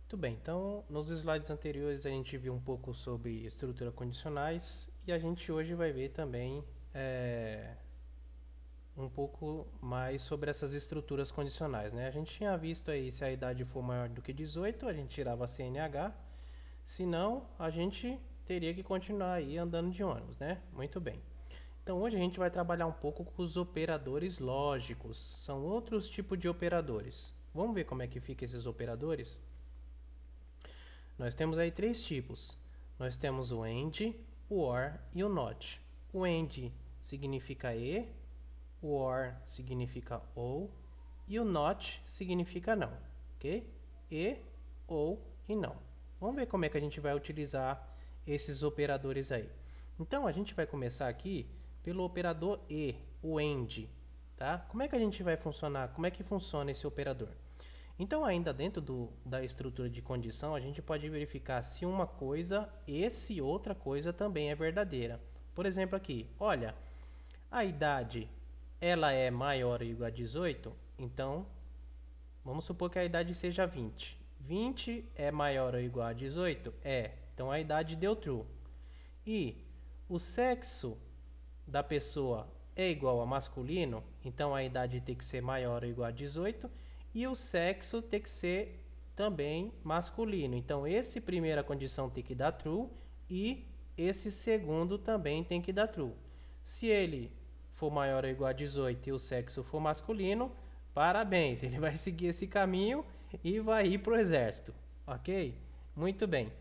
Muito bem, então nos slides anteriores a gente viu um pouco sobre estrutura condicionais e a gente hoje vai ver também um pouco mais sobre essas estruturas condicionais, né? A gente tinha visto aí se a idade for maior do que 18, a gente tirava a CNH, se não, a gente teria que continuar aí andando de ônibus, né? Muito bem. Então hoje a gente vai trabalhar um pouco com os operadores lógicos, são outros tipos de operadores. Vamos ver como é que fica esses operadores? Nós temos aí três tipos. Nós temos o AND, o OR e o NOT. O AND significa e, o OR significa ou e o NOT significa não, ok? E, ou e não. Vamos ver como é que a gente vai utilizar esses operadores aí. Então a gente vai começar aqui pelo operador e, o AND, tá? Como é que a gente vai funcionar? Como é que funciona esse operador? Então, ainda dentro da estrutura de condição, a gente pode verificar se uma coisa e se outra coisa também é verdadeira. Por exemplo, aqui, olha, a idade ela é maior ou igual a 18, então vamos supor que a idade seja 20. 20 é maior ou igual a 18? É. Então a idade deu true. E o sexo da pessoa é igual a masculino, então a idade tem que ser maior ou igual a 18 e o sexo tem que ser também masculino. Então esse primeira condição tem que dar true e esse segundo também tem que dar true. Se ele for maior ou igual a 18 e o sexo for masculino, parabéns, ele vai seguir esse caminho e vai ir para o exército, ok? Muito bem.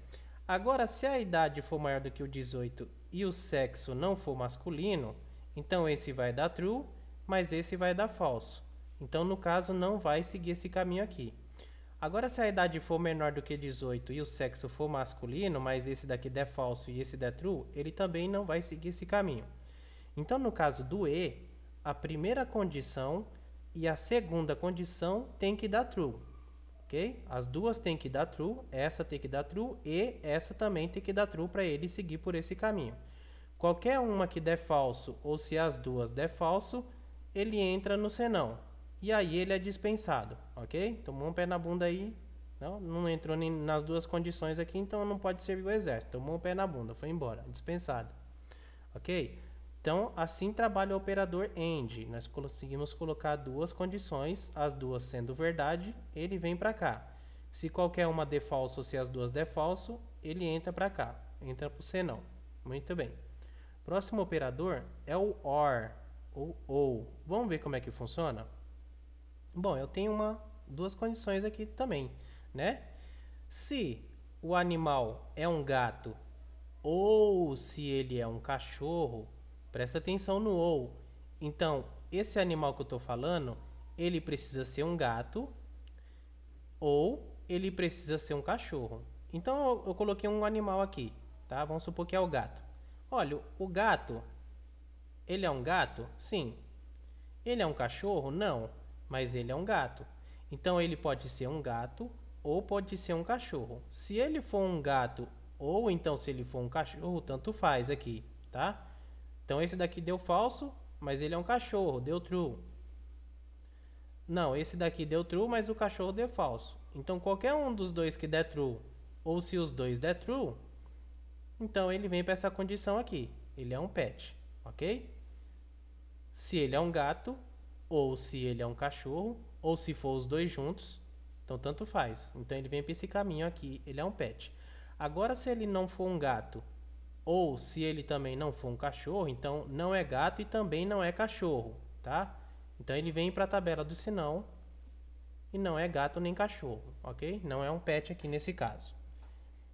Agora, se a idade for maior do que o 18 e o sexo não for masculino, então esse vai dar true, mas esse vai dar falso. Então, no caso, não vai seguir esse caminho aqui. Agora, se a idade for menor do que 18 e o sexo for masculino, mas esse daqui der falso e esse der true, ele também não vai seguir esse caminho. Então, no caso do E, a primeira condição e a segunda condição tem que dar true, ok? As duas têm que dar true, essa tem que dar true e essa também tem que dar true para ele seguir por esse caminho. Qualquer uma que der falso ou se as duas der falso, ele entra no senão. E aí ele é dispensado, ok? Tomou um pé na bunda aí, não entrou nem nas duas condições aqui, então não pode servir o exército. Tomou um pé na bunda, foi embora, dispensado, ok? Então, assim trabalha o operador AND. Nós conseguimos colocar duas condições, as duas sendo verdade, ele vem para cá. Se qualquer uma der falso ou se as duas der falso, ele entra para cá, entra para o senão. Muito bem. Próximo operador é o OR, ou. Vamos ver como é que funciona? Bom, eu tenho duas condições aqui também, né? Se o animal é um gato ou se ele é um cachorro, presta atenção no ou. Então, esse animal que eu estou falando, ele precisa ser um gato ou ele precisa ser um cachorro. Então, eu coloquei um animal aqui, tá? Vamos supor que é o gato. Olha, o gato, ele é um gato? Sim. Ele é um cachorro? Não, mas ele é um gato. Então ele pode ser um gato ou pode ser um cachorro. Se ele for um gato ou então se ele for um cachorro, tanto faz aqui, tá? Então esse daqui deu falso, mas ele é um cachorro, deu true. Não, esse daqui deu true, mas o cachorro deu falso. Então qualquer um dos dois que der true, ou se os dois der true, então ele vem para essa condição aqui. Ele é um pet, ok? Se ele é um gato, ou se ele é um cachorro, ou se for os dois juntos, então tanto faz. Então ele vem para esse caminho aqui, ele é um pet. Agora, se ele não for um gato, ou se ele também não for um cachorro, então não é gato e também não é cachorro, tá? Então ele vem para a tabela do senão e não é gato nem cachorro, ok? Não é um pet aqui nesse caso.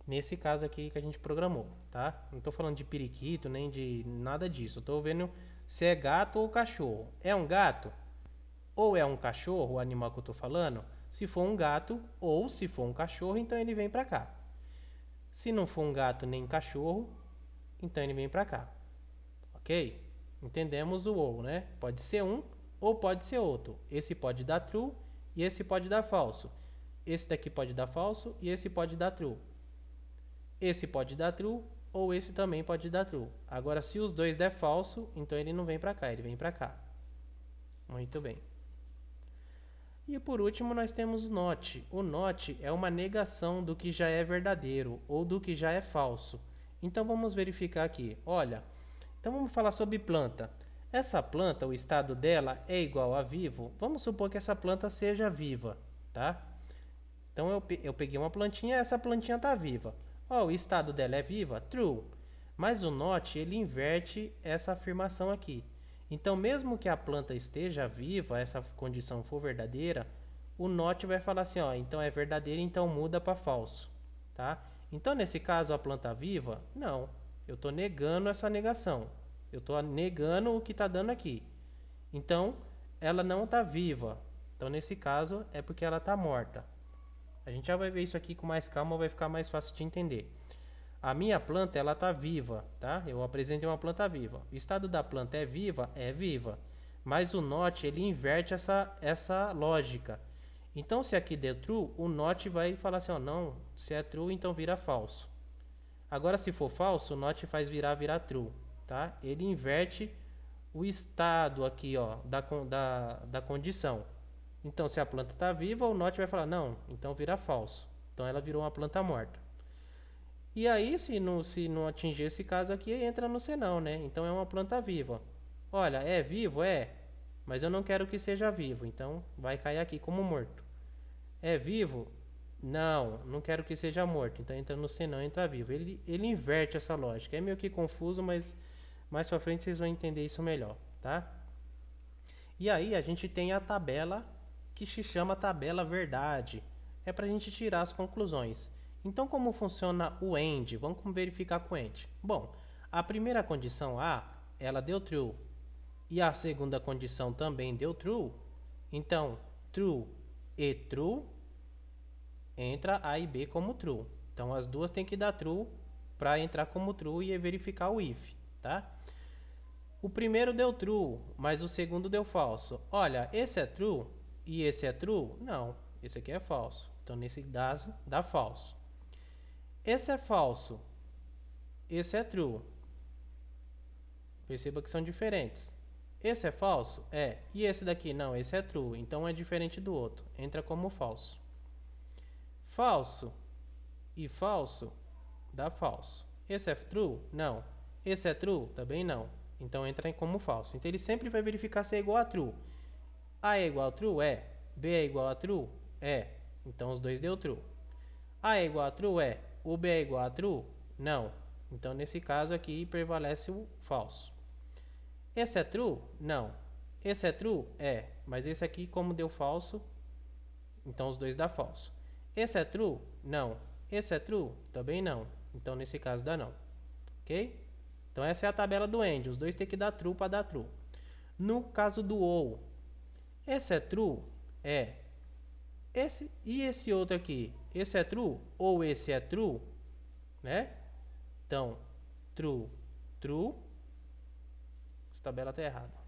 Nesse caso aqui que a gente programou, tá? Não estou falando de periquito nem de nada disso. Eu estou vendo se é gato ou cachorro. É um gato? Ou é um cachorro, o animal que eu estou falando? Se for um gato ou se for um cachorro, então ele vem para cá. Se não for um gato nem cachorro, então ele vem para cá. Ok? Entendemos o ou, né? Pode ser um ou pode ser outro. Esse pode dar true e esse pode dar falso. Esse daqui pode dar falso e esse pode dar true. Esse pode dar true ou esse também pode dar true. Agora, se os dois der falso, então ele não vem para cá, ele vem para cá. Muito bem. E por último nós temos o not. O not é uma negação do que já é verdadeiro ou do que já é falso. Então vamos verificar aqui. Olha, então vamos falar sobre planta. Essa planta, o estado dela é igual a vivo. Vamos supor que essa planta seja viva, tá? Então eu peguei uma plantinha, essa plantinha está viva. Ó, o estado dela é viva? True. Mas o not, ele inverte essa afirmação aqui. Então, mesmo que a planta esteja viva, essa condição for verdadeira, o not vai falar assim, ó, então é verdadeiro, então muda para falso, tá? Então, nesse caso, a planta viva? Não, eu estou negando essa negação. Eu estou negando o que está dando aqui. Então, ela não está viva. Então, nesse caso, é porque ela está morta. A gente já vai ver isso aqui com mais calma, vai ficar mais fácil de entender. A minha planta, ela está viva, tá? Eu apresentei uma planta viva. O estado da planta é viva? É viva. Mas o not, ele inverte essa lógica. Então, se aqui der true, o not vai falar assim, ó, não, se é true, então vira falso. Agora, se for falso, o not faz virar true, tá? Ele inverte o estado aqui, ó, da condição. Então, se a planta está viva, o not vai falar, não, então vira falso. Então, ela virou uma planta morta. E aí, se não atingir esse caso aqui, entra no senão, né? Então, é uma planta viva. Olha, é vivo? É. Mas eu não quero que seja vivo, então vai cair aqui como morto. É vivo? Não, não quero que seja morto. Então entra no senão, entra vivo. Ele inverte essa lógica. É meio que confuso, mas mais pra frente vocês vão entender isso melhor, tá? E aí a gente tem a tabela que se chama tabela verdade. É para a gente tirar as conclusões. Então como funciona o AND? Vamos verificar com o AND. Bom, a primeira condição A, ela deu true. E a segunda condição também deu true. Então, true e true, entra A e B como true. Então as duas têm que dar true para entrar como true e verificar o if, tá? O primeiro deu true, mas o segundo deu falso. Olha, esse é true e esse é true? Não, esse aqui é falso. Então, nesse caso, dá falso. Esse é falso, esse é true. Perceba que são diferentes. Esse é falso? É. E esse daqui? Não, esse é true. Então, é diferente do outro. Entra como falso. Falso e falso dá falso. Esse é true? Não. Esse é true? Também não. Então entra como falso. Então ele sempre vai verificar se é igual a true. A é igual a true? É. B é igual a true? É. Então os dois deu true. A é igual a true? É. O B é igual a true? Não. Então nesse caso aqui prevalece o falso. Esse é true? Não. Esse é true? É. Mas esse aqui, como deu falso, então os dois dá falso. Esse é true? Não. Esse é true? Também não. Então nesse caso dá não. Ok? Então essa é a tabela do AND. Os dois têm que dar true para dar true. No caso do OU, esse é true? É. Esse e esse outro aqui, esse é true ou esse é true? Né? Então, true, true. Essa tabela está errada.